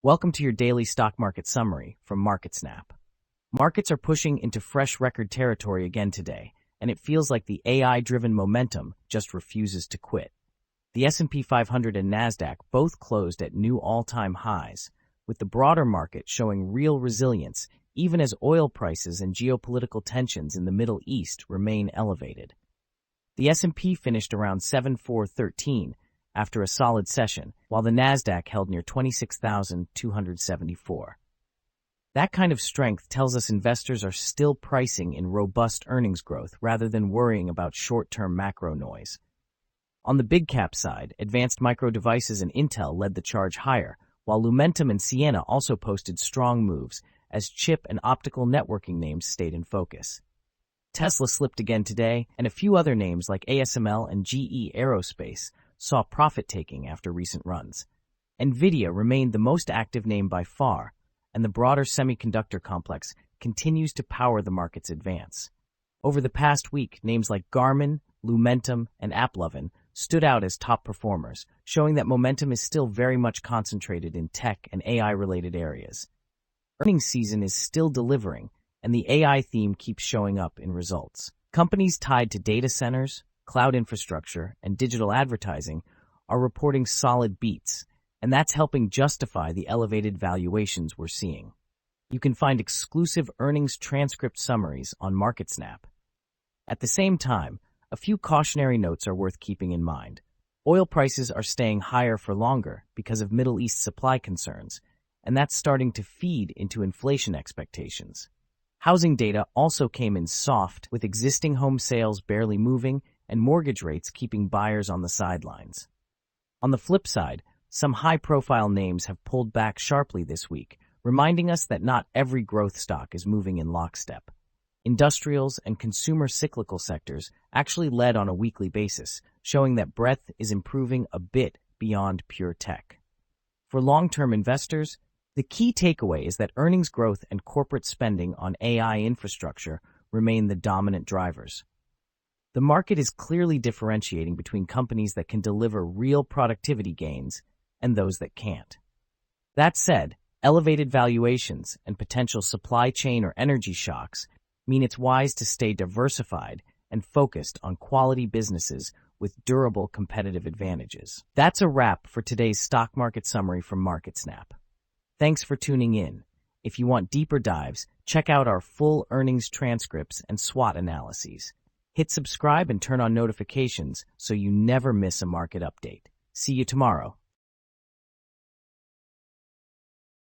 Welcome to your daily stock market summary from MarketSnap. Markets are pushing into fresh record territory again today, and it feels like the AI-driven momentum just refuses to quit. The S&P 500 and Nasdaq both closed at new all-time highs, with the broader market showing real resilience even as oil prices and geopolitical tensions in the Middle East remain elevated. The S&P finished around 7,413 after a solid session, while the Nasdaq held near 26,274. That kind of strength tells us investors are still pricing in robust earnings growth rather than worrying about short-term macro noise. On the big cap side, Advanced Micro Devices and Intel led the charge higher, while Lumentum and Ciena also posted strong moves as chip and optical networking names stayed in focus. Tesla slipped again today, and a few other names like ASML and GE Aerospace saw profit-taking after recent runs. NVIDIA remained the most active name by far, and the broader semiconductor complex continues to power the market's advance. Over the past week, names like Garmin, Lumentum, and AppLovin stood out as top performers, showing that momentum is still very much concentrated in tech and AI-related areas. Earnings season is still delivering, and the AI theme keeps showing up in results. Companies tied to data centers, cloud infrastructure, and digital advertising are reporting solid beats, and that's helping justify the elevated valuations we're seeing. You can find exclusive earnings transcript summaries on MarketSnap. At the same time, a few cautionary notes are worth keeping in mind. Oil prices are staying higher for longer because of Middle East supply concerns, and that's starting to feed into inflation expectations. Housing data also came in soft, with existing home sales barely moving and mortgage rates keeping buyers on the sidelines. On the flip side, some high-profile names have pulled back sharply this week, reminding us that not every growth stock is moving in lockstep. Industrials and consumer cyclical sectors actually led on a weekly basis, showing that breadth is improving a bit beyond pure tech. For long-term investors, the key takeaway is that earnings growth and corporate spending on AI infrastructure remain the dominant drivers. The market is clearly differentiating between companies that can deliver real productivity gains and those that can't. That said, elevated valuations and potential supply chain or energy shocks mean it's wise to stay diversified and focused on quality businesses with durable competitive advantages. That's a wrap for today's stock market summary from MarketSnap. Thanks for tuning in. If you want deeper dives, check out our full earnings transcripts and SWOT analyses. Hit subscribe and turn on notifications so you never miss a market update. See you tomorrow.